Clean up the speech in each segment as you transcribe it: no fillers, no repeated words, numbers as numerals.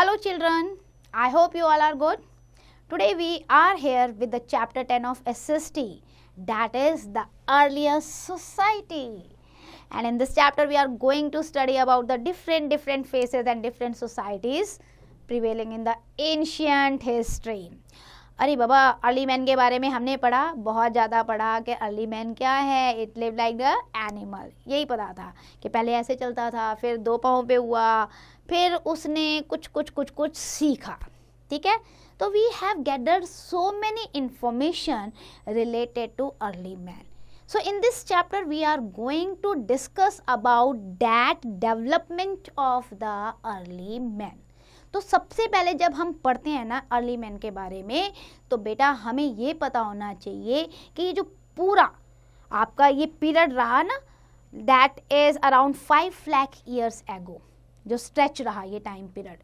Hello children, I hope you all are good. Today we are here with the chapter 10 of SST, that is the earliest society. And in this chapter we are going to study about the different phases and different societies prevailing in the ancient history. अरे बाबा early man के बारे में हमने पढ़ा, बहुत ज़्यादा पढ़ा कि अर्ली मैन क्या है. It live like the animal, यही पता था कि पहले ऐसे चलता था, फिर दो पाँव पे हुआ, फिर उसने कुछ सीखा. ठीक है, तो we have gathered so many information related to early man. So in this chapter we are going to discuss about that development of the early man. तो सबसे पहले जब हम पढ़ते हैं ना अर्ली मैन के बारे में, तो बेटा हमें ये पता होना चाहिए कि ये जो पूरा आपका ये पीरियड रहा ना, that is around 5 lakh years ago, जो स्ट्रेच रहा ये time period,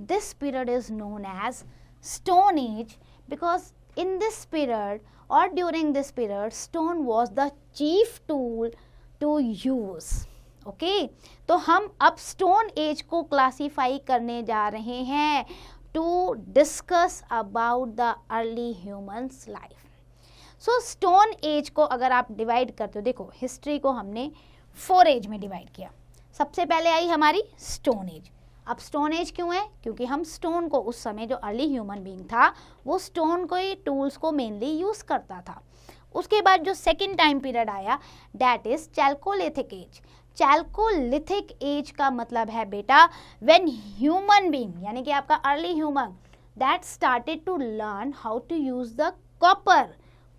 this period is known as stone age, because in this period or during this period stone was the chief tool to use. Okay, तो हम अब stone age को classify करने जा रहे हैं to discuss about the early humans life. So stone age को अगर आप डिवाइड करते हो, देखो हिस्ट्री को हमने 4 एज में डिवाइड किया. सबसे पहले आई हमारी स्टोन एज. अब स्टोन एज क्यों है? क्योंकि हम स्टोन को उस समय जो अर्ली ह्यूमन बीइंग था वो स्टोन को ही टूल्स को मेनली यूज़ करता था. उसके बाद जो सेकंड टाइम पीरियड आया that is chalcolithic age. Chalcolithic age का मतलब है बेटा व्हेन ह्यूमन बीइंग यानी कि आपका early human that started to learn how to use the copper.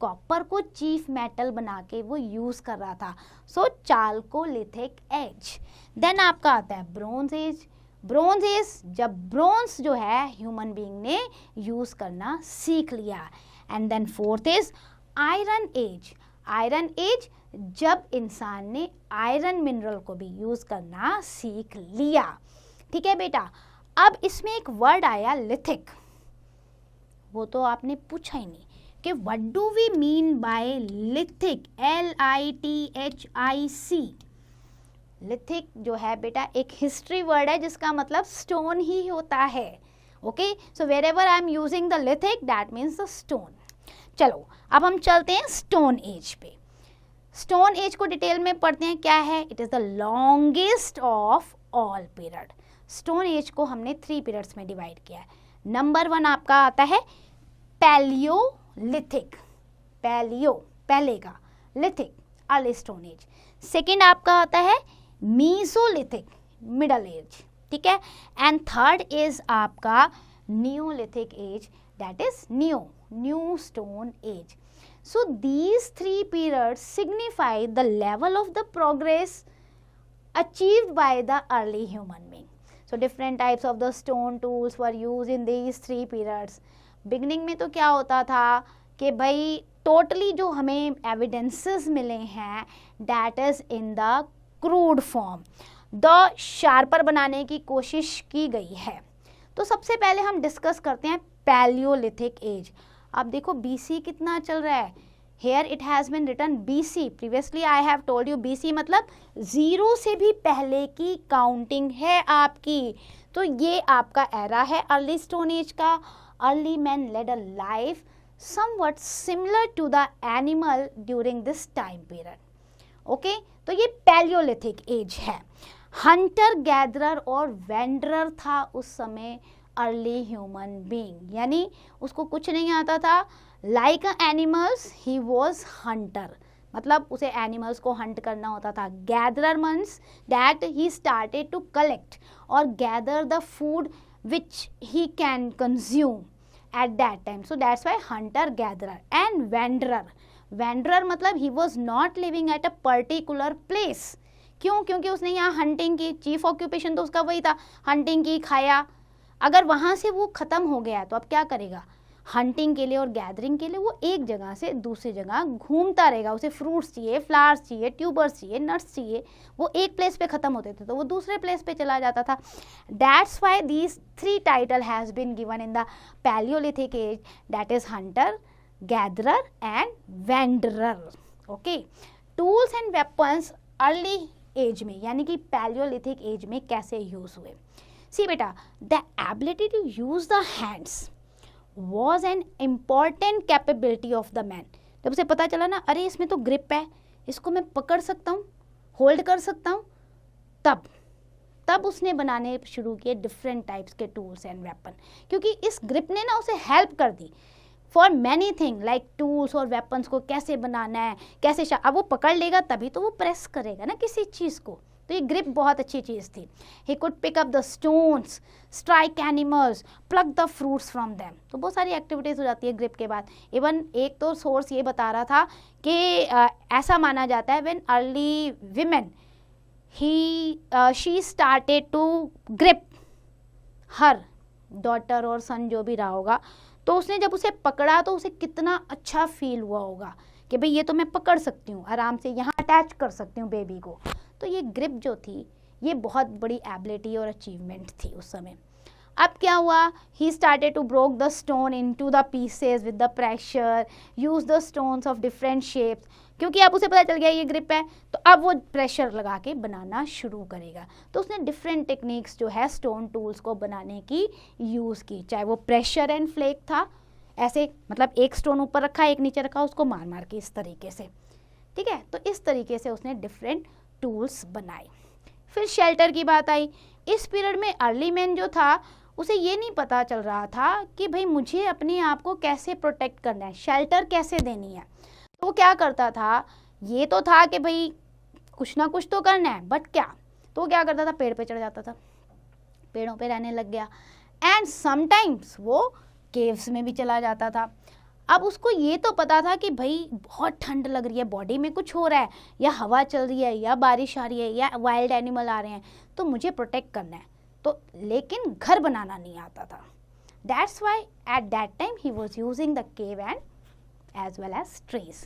Copper को चीफ मेटल बना के वो यूज़ कर रहा था. सो चैल्कोलिथिक एज. देन आपका आता है ब्रोंज एज. ब्रोंज एज, जब ब्रोंज जो है ह्यूमन बीइंग ने यूज़ करना सीख लिया. And then fourth is iron age. Iron age, जब इंसान ने आयरन मिनरल को भी यूज़ करना सीख लिया. ठीक है बेटा, अब इसमें एक वर्ड आया लिथिक. वो तो आपने पूछा ही नहीं कि what do we mean by lithic, LITHIC. लिथिक जो है बेटा एक हिस्ट्री वर्ड है जिसका मतलब स्टोन ही होता है. Okay, so wherever I am using the lithic that means the stone. चलो अब हम चलते हैं स्टोन एज पे. स्टोन एज को डिटेल में पढ़ते हैं. क्या है? It is the longest of all period. Stone age को हमने 3 पीरियड्स में डिवाइड किया है. नंबर 1 आपका आता है पैलियोलिथिक. पैलियो पहले का, lithic early stone age. Second आपका आता है मीसोलिथिक, मिडल एज. ठीक है, एंड थर्ड इज आपका neolithic age, that is new stone age. So these 3 periods signify the level of the progress achieved by the early human being. So different types of the stone tools were used in these 3 periods. Beginning में तो क्या होता था कि भाई totally जो हमें evidences मिले हैं that is in the crude form, the sharper बनाने की कोशिश की गई है. तो सबसे पहले हम डिस्कस करते हैं पैलियोलिथिक एज. अब देखो BC कितना चल रहा है. Here it has been written BC. Previously I have told you BC मतलब 0 से भी पहले की काउंटिंग है आपकी. तो ये आपका एरा है अर्ली स्टोन एज का. Early man led a life somewhat similar to the animal during this time period. Okay, तो ये पैलियोलिथिक एज है. हंटर गैदरर और वेंडरर था उस समय अर्ली ह्यूमन बीइंग, यानी उसको कुछ नहीं आता था. Like animals he was hunter, मतलब उसे एनिमल्स को हंट करना होता था. Gatherer means that he started to collect और gather the food which he can consume at that time. So that's why hunter gatherer. And wanderer मतलब he was not living at a particular place. क्यों? क्योंकि उसने यहाँ hunting की, chief occupation तो उसका वही था, हंटिंग की, खाया. अगर वहाँ से वो ख़त्म हो गया तो अब क्या करेगा? हंटिंग के लिए और गैदरिंग के लिए वो एक जगह से दूसरी जगह घूमता रहेगा. उसे फ्रूट्स चाहिए, फ्लावर्स चाहिए, ट्यूबर्स चाहिए, नट्स चाहिए. वो एक प्लेस पे ख़त्म होते थे तो वो दूसरे प्लेस पे चला जाता था. That's why these 3 title has been given in the palaeolithic age, that is hunter, gatherer and wanderer. Okay, tools and weapons early age में यानी कि पैलियोलिथिक एज में कैसे यूज़ हुए. सी बेटा, the ability to use the hands was an important capability of the man. जब उसे पता चला ना, अरे इसमें तो ग्रिप है, इसको मैं पकड़ सकता हूँ, होल्ड कर सकता हूँ, तब उसने बनाने शुरू किए डिफरेंट टाइप्स के टूल्स एंड वेपन, क्योंकि इस ग्रिप ने ना उसे हेल्प कर दी for many thing like tools और वेपन्स को कैसे बनाना है, कैसे अब वो पकड़ लेगा तभी तो वो प्रेस करेगा ना किसी चीज़ को। तो ये ग्रिप बहुत अच्छी चीज़ थी। He could pick up the stones, strike animals, plug the fruits from them. तो बहुत सारी एक्टिविटीज़ हो जाती है ग्रिप के बाद। इवन एक तो सोर्स ये बता रहा था कि ऐसा माना जाता है when early women she started to grip her daughter और सन जो भी रहा होगा, तो उसने जब उसे पकड़ा तो उसे कितना अच्छा फील हुआ होगा कि भाई ये तो मैं पकड़ सकती हूँ, आराम से यहाँ अटैच कर सकती हूँ बेबी को। तो ये ग्रिप जो थी ये बहुत बड़ी एबिलिटी और अचीवमेंट थी उस समय। अब क्या हुआ, he started to broke the stone into the pieces with the pressure, use the stones of different shapes, क्योंकि अब उसे पता चल गया ये ग्रिप है तो अब वो प्रेशर लगा के बनाना शुरू करेगा। तो उसने डिफरेंट टेक्निक्स जो है स्टोन टूल्स को बनाने की यूज़ की, चाहे वो प्रेशर एंड फ्लेक था, ऐसे मतलब एक स्टोन ऊपर रखा एक नीचे रखा, उसको मार मार के इस तरीके से, ठीक है। तो इस तरीके से उसने डिफरेंट टूल्स बनाए। फिर शेल्टर की बात आई। इस पीरियड में अर्ली मैन जो था उसे ये नहीं पता चल रहा था कि भाई मुझे अपने आप को कैसे प्रोटेक्ट करना है, शेल्टर कैसे देनी है। तो वो क्या करता था, ये तो था कि भाई कुछ ना कुछ तो करना है, बट क्या, तो वो क्या करता था, पेड़ पे चढ़ जाता था, पेड़ों पे रहने लग गया। एंड समटाइम्स वो केव्स में भी चला जाता था। अब उसको ये तो पता था कि भाई बहुत ठंड लग रही है, बॉडी में कुछ हो रहा है, या हवा चल रही है, या बारिश आ रही है, या वाइल्ड एनिमल आ रहे हैं, तो मुझे प्रोटेक्ट करना है। तो लेकिन घर बनाना नहीं आता था। That's why at that time he was using the cave and as well as trees.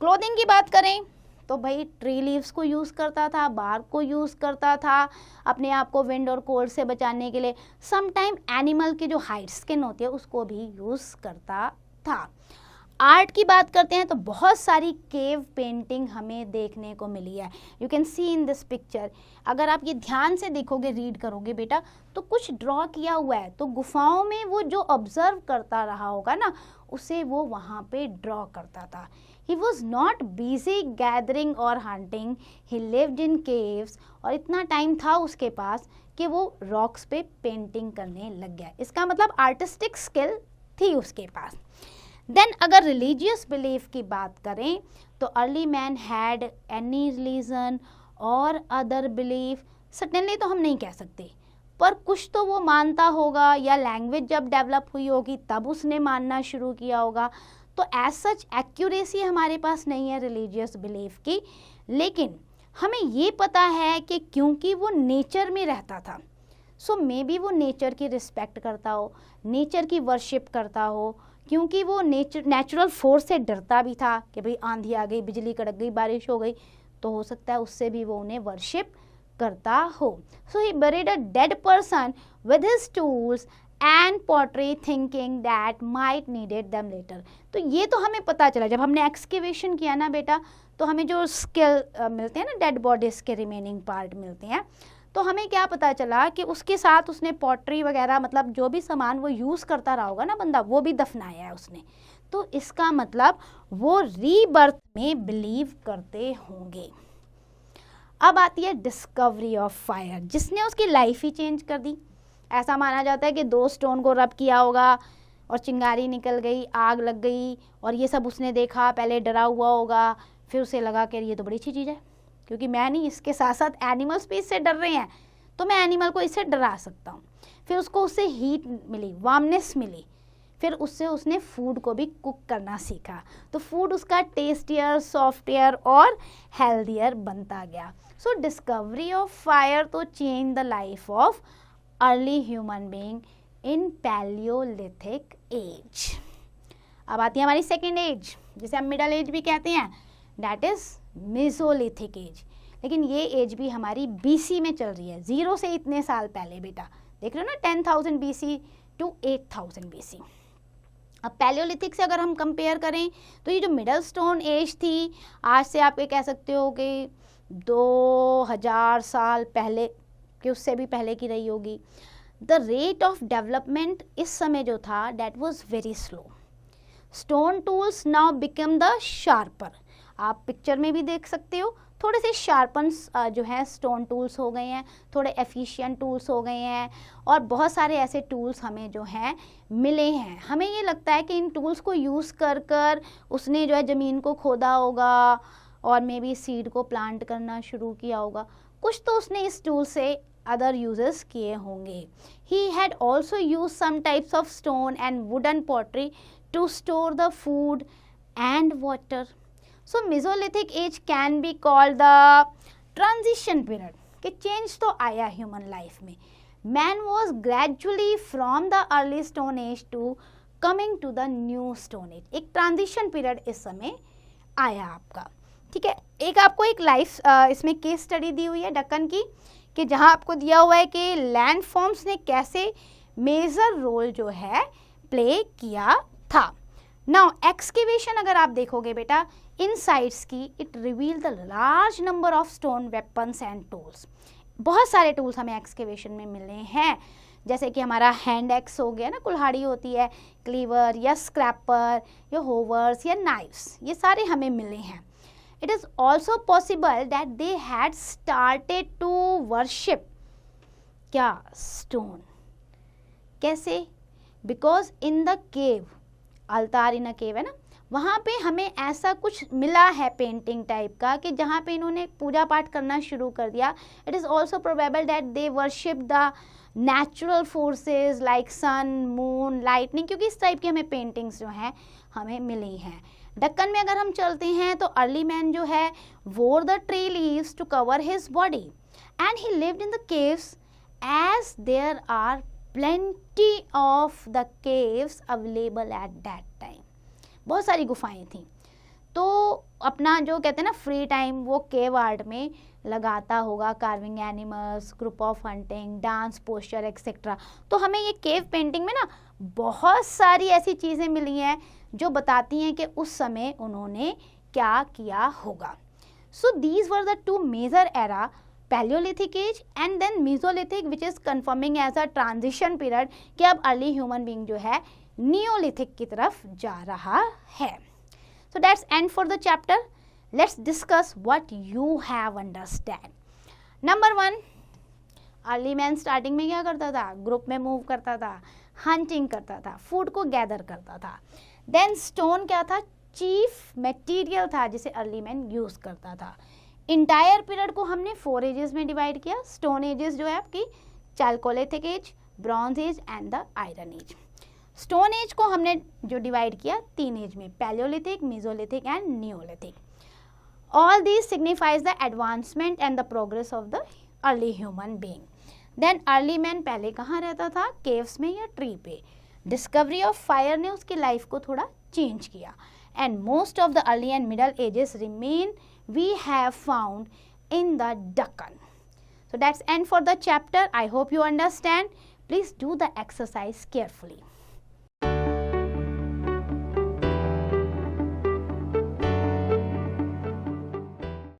Clothing की बात करें तो भाई ट्री लीव्स को यूज़ करता था, बार्क को यूज़ करता था अपने आप को विंड और कोल्ड से बचाने के लिए। सम टाइम एनिमल की जो हाइड स्किन होती है उसको भी यूज़ करता था। आर्ट की बात करते हैं तो बहुत सारी केव पेंटिंग हमें देखने को मिली है। You can see in this picture. अगर आप ये ध्यान से देखोगे, रीड करोगे बेटा, तो कुछ ड्रॉ किया हुआ है। तो गुफाओं में वो जो ऑब्जर्व करता रहा होगा ना, उसे वो वहाँ पे ड्रॉ करता था। He was not busy gathering or hunting. He lived in caves. और इतना टाइम था उसके पास कि वो रॉक्स पे पेंटिंग करने लग गया। इसका मतलब आर्टिस्टिक स्किल थी उसके पास। देन अगर रिलीजियस बिलीफ की बात करें तो early man had any religion और अदर बिलीफ, सडनली तो हम नहीं कह सकते, पर कुछ तो वो मानता होगा, या लैंग्वेज जब डेवलप हुई होगी तब उसने मानना शुरू किया होगा। तो एज सच एक्यूरेसी हमारे पास नहीं है रिलीजियस बिलीफ की, लेकिन हमें ये पता है कि क्योंकि वो नेचर में रहता था, सो मे बी वो नेचर की रिस्पेक्ट करता हो, नेचर की वर्शिप करता हो, क्योंकि वो नेचुरल फोर्स से डरता भी था कि भाई आंधी आ गई, बिजली कड़क गई, बारिश हो गई, तो हो सकता है उससे भी वो उन्हें वर्शिप करता हो। So he buried a dead person with his tools and pottery thinking that might needed them later. तो ये तो हमें पता चला जब हमने एक्सकेवेशन किया ना बेटा, तो हमें जो स्किल मिलते हैं ना, डेड बॉडीज के रिमेनिंग पार्ट मिलते हैं, तो हमें क्या पता चला कि उसके साथ उसने पॉटरी वगैरह, मतलब जो भी सामान वो यूज़ करता रहा होगा ना बंदा, वो भी दफनाया है उसने। तो इसका मतलब वो रीबर्थ में बिलीव करते होंगे। अब आती है डिस्कवरी ऑफ फायर, जिसने उसकी लाइफ ही चेंज कर दी। ऐसा माना जाता है कि 2 स्टोन को रब किया होगा और चिंगारी निकल गई, आग लग गई, और ये सब उसने देखा, पहले डरा हुआ होगा, फिर उसे लगा कि ये तो बड़ी अच्छी चीज़ है, क्योंकि मैं नहीं, इसके साथ साथ एनिमल्स भी इससे डर रहे हैं, तो मैं एनिमल को इससे डरा सकता हूँ। फिर उसको उससे हीट मिली, वार्मनेस मिली, फिर उससे उसने फूड को भी कुक करना सीखा, तो फूड उसका टेस्टियर, सॉफ्टवेयर और हेल्दियर बनता गया। सो डिस्कवरी ऑफ फायर तो change the life of early human being in paleolithic age. अब आती है हमारी सेकेंड एज, जिसे हम मिडल एज भी कहते हैं, दैट इज मेसोलिथिक एज। लेकिन ये एज भी हमारी बीसी में चल रही है, 0 से इतने साल पहले बेटा, देख रहे हो ना, 10,000 BC टू 8,000 BC। अब पैलियोलिथिक से अगर हम कंपेयर करें तो ये जो मिडल स्टोन एज थी, आज से आप ये कह सकते हो कि 2000 साल पहले कि उससे भी पहले की रही होगी। द रेट ऑफ डेवलपमेंट इस समय जो था that was very slow. Stone tools now become the sharper. आप पिक्चर में भी देख सकते हो, थोड़े से शार्पन्स जो है स्टोन टूल्स हो गए हैं, थोड़े एफिशिएंट टूल्स हो गए हैं, और बहुत सारे ऐसे टूल्स हमें जो हैं मिले हैं. हमें ये लगता है कि इन टूल्स को यूज़ कर कर उसने जो है ज़मीन को खोदा होगा और मे बी सीड को प्लांट करना शुरू किया होगा. कुछ तो उसने इस टूल से अदर यूजेस किए होंगे. He had also use some types of stone and wooden pottery to store the food and water. So Mesolithic age can be called the transition period. कि चेंज तो आया ह्यूमन लाइफ में. Man was gradually from the early stone age to coming to the new stone age. एक transition period इस समय आया आपका. ठीक है, एक आपको एक लाइफ इसमें केस स्टडी दी हुई है दक्कन की, कि जहाँ आपको दिया हुआ है कि लैंड फॉर्म्स ने कैसे मेजर रोल जो है प्ले किया था. नाउ एक्सकेवेशन अगर आप देखोगे बेटा इन साइट्स की, it reveal the large number of stone weapons and tools. बहुत सारे टूल्स हमें एक्सकेवेशन में मिले हैं, जैसे कि हमारा हैंड एक्स हो गया ना, कुल्हाड़ी होती है, क्लीवर या स्क्रैपर या होवर्स या नाइफ्स, ये सारे हमें मिले हैं. It is also possible that they had started to worship क्या स्टोन. कैसे? Because in the cave, altar in a cave है ना, वहाँ पे हमें ऐसा कुछ मिला है पेंटिंग टाइप का कि जहाँ पे इन्होंने पूजा पाठ करना शुरू कर दिया. It is also probable that they worship the natural forces like sun, moon, lightning, क्योंकि इस टाइप की हमें पेंटिंग्स जो हैं हमें मिली हैं. दक्कन में अगर हम चलते हैं तो अर्ली मैन जो है wore the tree leaves to cover his body and he lived in the caves as there are plenty of the caves available at that time. बहुत सारी गुफाएं थी, तो अपना जो कहते हैं ना फ्री टाइम वो केव आर्ट में लगाता होगा, carving animals, group of hunting, dance, posture etcetera. तो हमें ये केव पेंटिंग में ना बहुत सारी ऐसी चीज़ें मिली हैं जो बताती हैं कि उस समय उन्होंने क्या किया होगा. So these were the two major era, Paleolithic age and then Mesolithic, which is confirming as a transition period कि अब अर्ली ह्यूमन बीइंग जो है नियोलिथिक की तरफ जा रहा है. So that's end for the chapter. Let's discuss what you have understand. Number 1, early man starting में क्या करता था? ग्रुप में मूव करता था, हंटिंग करता था, फूड को गैदर करता था. देन स्टोन क्या था? चीफ मटेरियल था जिसे अर्ली मैन यूज करता था. इंटायर पीरियड को हमने 4 एजेस में डिवाइड किया. स्टोन एजेस जो है आपकी chalcolithic age, bronze age and the iron age. Stone age को हमने जो डिवाइड किया 3 एज में, paleolithic, mesolithic and neolithic. All these signifies the advancement and the progress of the early human being. Then early man पहले कहाँ रहता था? Caves में या ट्री पे. डिस्कवरी ऑफ फायर ने उसकी लाइफ को थोड़ा चेंज किया. And most of the early and middle edges remain we have found in the Deccan. So that's end for the chapter. I hope you understand. Please do the exercise carefully.